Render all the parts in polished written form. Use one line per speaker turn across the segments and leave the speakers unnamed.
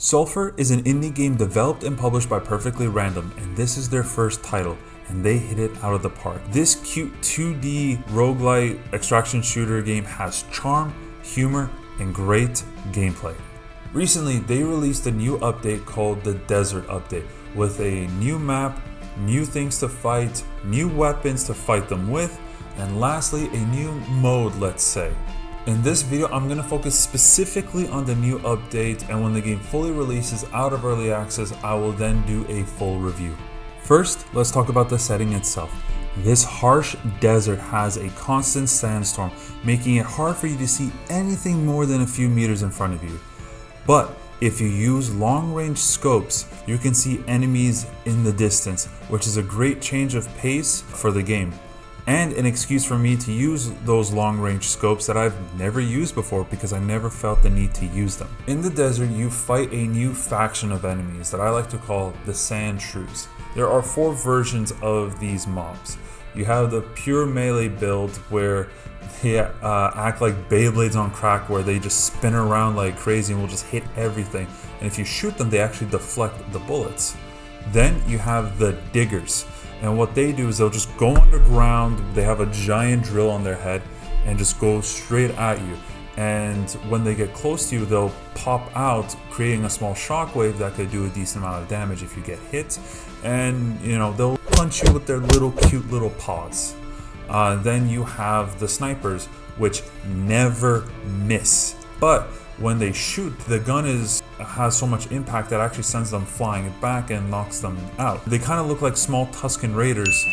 Sulfur is an indie game developed and published by Perfectly Random, and this is their first title, and they hit it out of the park. This cute 2D roguelite extraction shooter game has charm, humor, and great gameplay. Recently, they released a new update called the Desert Update, with a new map, new things to fight, new weapons to fight them with, and lastly, a new mode, let's say. In this video, I'm going to focus specifically on the new update, and when the game fully releases out of early access, I will then do a full review. First, let's talk about the setting itself. This harsh desert has a constant sandstorm, making it hard for you to see anything more than a few meters in front of you. But if you use long-range scopes, you can see enemies in the distance, which is a great change of pace for the game, and an excuse for me to use those long-range scopes that I've never used before because I never felt the need to use them. In the desert, you fight a new faction of enemies that I like to call the Sand Shrews. There are 4 versions of these mobs. You have the pure melee build where they act like Beyblades on crack, where they just spin around like crazy and will just hit everything. And if you shoot them, they actually deflect the bullets. Then you have the Diggers. And what they do is they'll just go underground, they have a giant drill on their head and just go straight at you. And when they get close to you, they'll pop out, creating a small shockwave that could do a decent amount of damage if you get hit. And they'll punch you with their cute little paws. Then you have the snipers, which never miss. But when they shoot, the gun has so much impact that actually sends them flying back and knocks them out. They kind of look like small Tusken Raiders.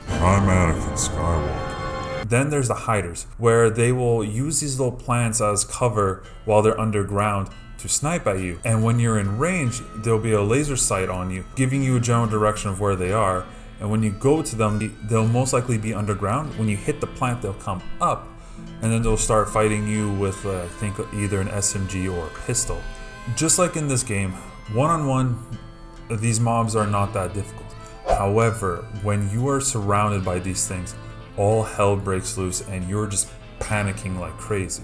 I'm Anakin Skywalker.
Then there's the Hiders, where they will use these little plants as cover while they're underground to snipe at you. And when you're in range, there'll be a laser sight on you, giving you a general direction of where they are. And when you go to them, they'll most likely be underground. When you hit the plant, they'll come up, and then they'll start fighting you with, I think, either an SMG or a pistol. Just like in this game, one-on-one, these mobs are not that difficult. However, when you are surrounded by these things, all hell breaks loose and you're just panicking like crazy.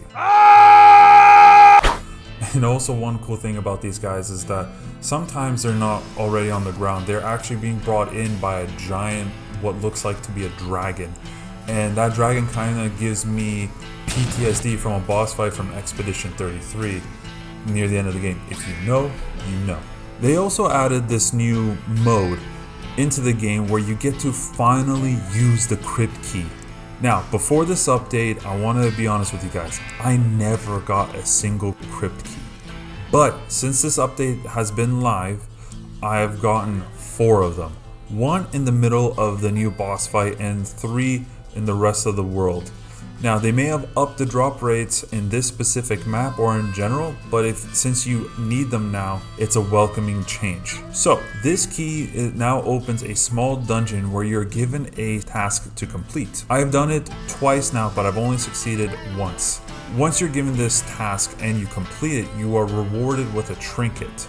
And also, one cool thing about these guys is that sometimes they're not already on the ground. They're actually being brought in by a giant, what looks like to be a dragon. And that dragon kind of gives me PTSD from a boss fight from Expedition 33 near the end of the game. If you know, you know. They also added this new mode into the game where you get to finally use the crypt key. Now, before this update, I want to be honest with you guys. I never got a single crypt key. But since this update has been live, I have gotten 4 of them. 1 in the middle of the new boss fight and 3 in the rest of the world. Now, they may have upped the drop rates in this specific map or in general, but since you need them now, it's a welcoming change. So this key now opens a small dungeon where you're given a task to complete. I've done it twice now, but I've only succeeded once. Once you're given this task and you complete it, you are rewarded with a trinket.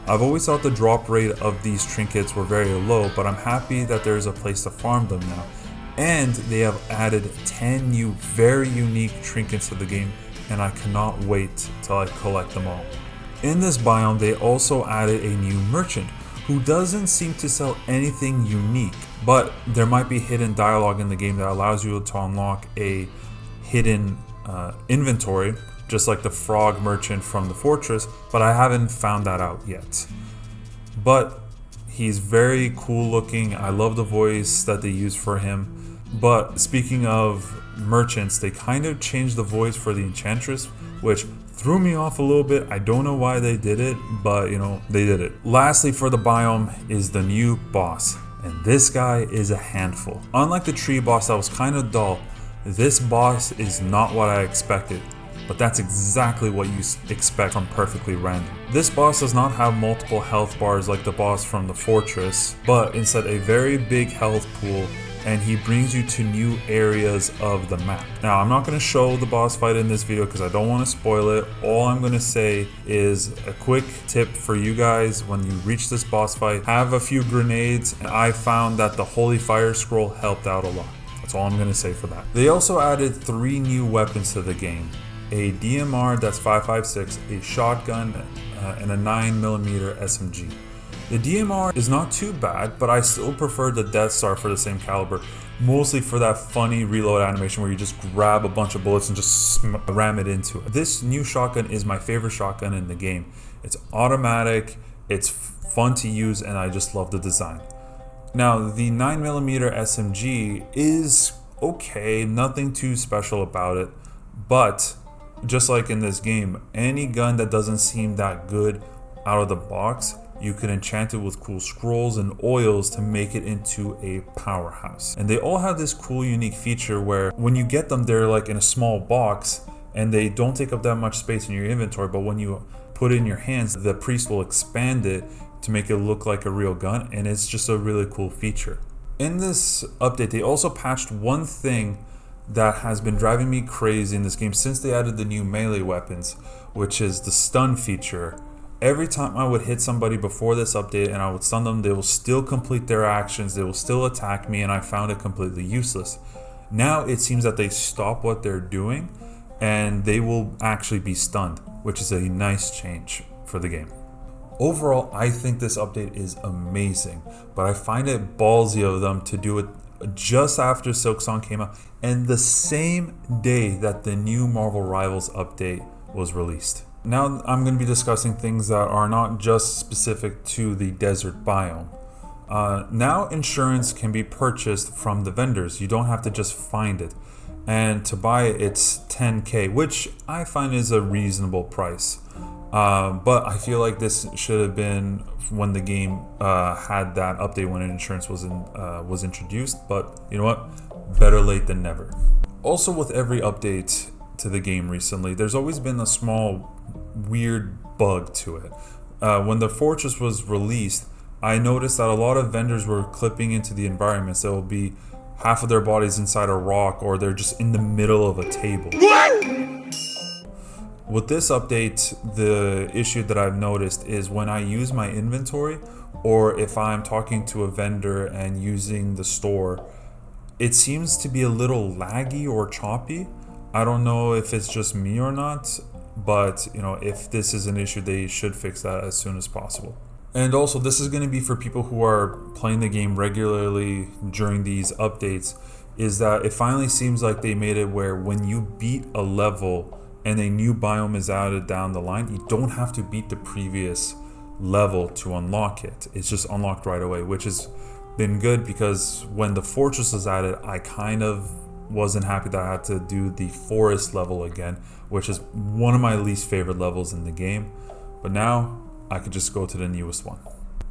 I've always thought the drop rate of these trinkets were very low, but I'm happy that there's a place to farm them now. And they have added 10 new very unique trinkets to the game, and I cannot wait till I collect them all. In this biome, they also added a new merchant who doesn't seem to sell anything unique, but there might be hidden dialogue in the game that allows you to unlock a hidden inventory, just like the frog merchant from the fortress, but I haven't found that out yet. But he's very cool looking. I love the voice that they use for him. But speaking of merchants, they kind of changed the voice for the enchantress, which threw me off a little bit. I don't know why they did it, but they did it. Lastly, for the biome is the new boss, and this guy is a handful. Unlike the tree boss that was kind of dull, this boss is not what I expected. But that's exactly what you expect from Perfectly Random. This boss does not have multiple health bars like the boss from the fortress, but instead a very big health pool, and he brings you to new areas of the map. Now, I'm not going to show the boss fight in this video because I don't want to spoil it. All I'm going to say is a quick tip for you guys: when you reach this boss fight, have a few grenades, and I found that the Holy Fire Scroll helped out a lot. That's all I'm going to say for that. They also added 3 new weapons to the game. A DMR that's 5.56, a shotgun and a 9mm SMG. The DMR is not too bad, but I still prefer the Death Star for the same caliber, mostly for that funny reload animation where you just grab a bunch of bullets and just ram it into it. This new shotgun is my favorite shotgun in the game. It's automatic, it's fun to use, and I just love the design. Now, the 9mm SMG is okay, nothing too special about it, but just like in this game, any gun that doesn't seem that good out of the box, you can enchant it with cool scrolls and oils to make it into a powerhouse. And they all have this cool unique feature where when you get them, they're like in a small box and they don't take up that much space in your inventory, but when you put it in your hands, the priest will expand it to make it look like a real gun, and it's just a really cool feature. In this update, they also patched one thing that has been driving me crazy in this game since they added the new melee weapons, which is the stun feature. Every time I would hit somebody before this update and I would stun them, they will still complete their actions, they will still attack me, and I found it completely useless. Now it seems that they stop what they're doing and they will actually be stunned, which is a nice change for the game. Overall, I think this update is amazing, but I find it ballsy of them to do it just after Silksong came out and the same day that the new Marvel Rivals update was released. Now I'm going to be discussing things that are not just specific to the desert biome. Now insurance can be purchased from the vendors. You don't have to just find it. And to buy it, it's $10,000, which I find is a reasonable price. But I feel like this should have been when the game had that update when insurance was introduced. But you know what? Better late than never. Also, with every update to the game recently, there's always been a small weird bug to it. When the fortress was released, I noticed that a lot of vendors were clipping into the environments. There will be half of their bodies inside a rock, or they're just in the middle of a table. What? With this update, the issue that I've noticed is when I use my inventory, or if I'm talking to a vendor and using the store, it seems to be a little laggy or choppy. I don't know if it's just me or not, but you know, if this is an issue, they should fix that as soon as possible. And also, this is going to be for people who are playing the game regularly during these updates, is that it finally seems like they made it where when you beat a level and a new biome is added down the line, you don't have to beat the previous level to unlock it. It's just unlocked right away, which has been good, because when the fortress was added, I kind of wasn't happy that I had to do the forest level again, which is one of my least favorite levels in the game. But now I could just go to the newest one.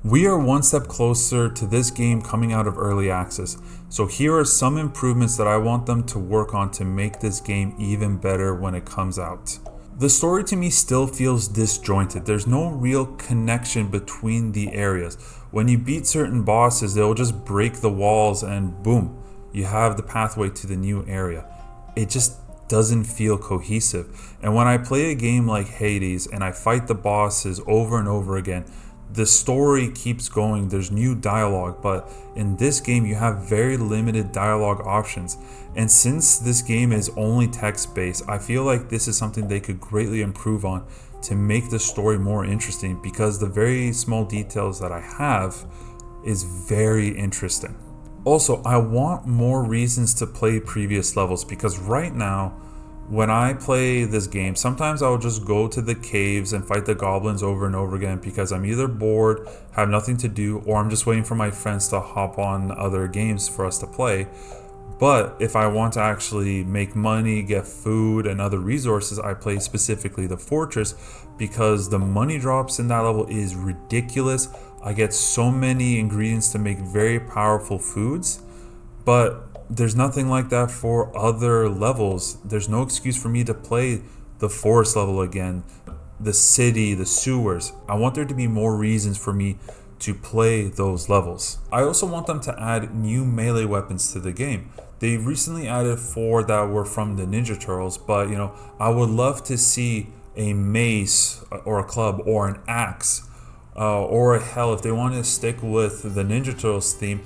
We are one step closer to this game coming out of early access, so here are some improvements that I want them to work on to make this game even better when it comes out. The story to me still feels disjointed. There's no real connection between the areas. When you beat certain bosses, they'll just break the walls and boom, you have the pathway to the new area. It just doesn't feel cohesive. And when I play a game like Hades and I fight the bosses over and over again, the story keeps going, there's new dialogue, but in this game you have very limited dialogue options. And since this game is only text-based, I feel like this is something they could greatly improve on to make the story more interesting, because the very small details that I have is very interesting. Also, I want more reasons to play previous levels, because right now, when I play this game, sometimes I'll just go to the caves and fight the goblins over and over again because I'm either bored, have nothing to do, or I'm just waiting for my friends to hop on other games for us to play. But if I want to actually make money, get food and other resources, I play specifically the fortress, because the money drops in that level is ridiculous. I get so many ingredients to make very powerful foods, but there's nothing like that for other levels. There's no excuse for me to play the forest level again, the city, the sewers. I want there to be more reasons for me to play those levels. I also want them to add new melee weapons to the game. They recently added 4 that were from the Ninja Turtles, but you know, I would love to see a mace or a club or an axe, or hell, if they want to stick with the Ninja Turtles theme,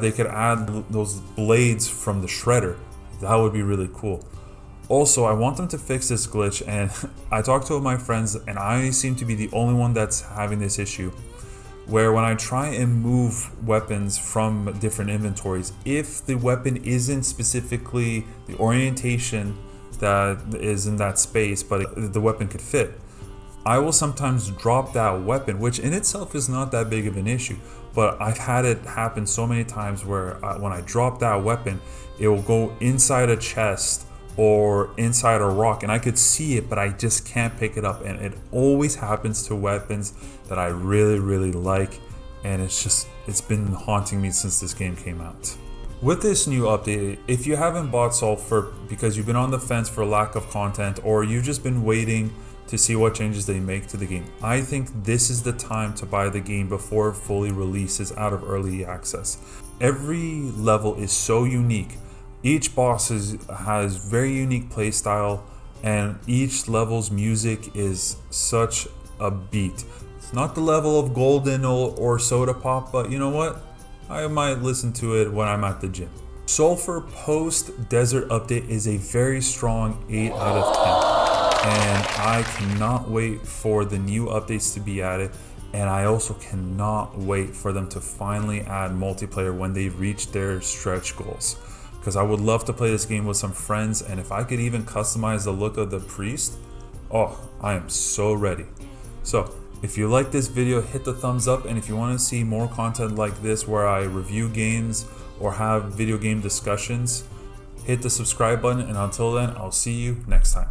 they could add those blades from the Shredder. That would be really cool. Also, I want them to fix this glitch, and I talked to my friends and I seem to be the only one that's having this issue, where when I try and move weapons from different inventories, if the weapon isn't specifically the orientation that is in that space, but the weapon could fit, I will sometimes drop that weapon, which in itself is not that big of an issue, but I've had it happen so many times where when I drop that weapon, it will go inside a chest or inside a rock, and I could see it, but I just can't pick it up. And it always happens to weapons that I really like, and it's been haunting me since this game came out. With this new update, if you haven't bought Sulfur because you've been on the fence for lack of content, or you've just been waiting to see what changes they make to the game, I think this is the time to buy the game before it fully releases out of early access. Every level is so unique. Each boss has very unique playstyle, and each level's music is such a beat. It's not the level of Golden or Soda Pop, but you know what? I might listen to it when I'm at the gym. Sulfur post Desert update is a very strong 8 out of 10. And I cannot wait for the new updates to be added. And I also cannot wait for them to finally add multiplayer when they reach their stretch goals. Because I would love to play this game with some friends, and if I could even customize the look of the priest, oh, I am so ready. So if you like this video, hit the thumbs up, and if you want to see more content like this where I review games or have video game discussions, hit the subscribe button, and until then, I'll see you next time.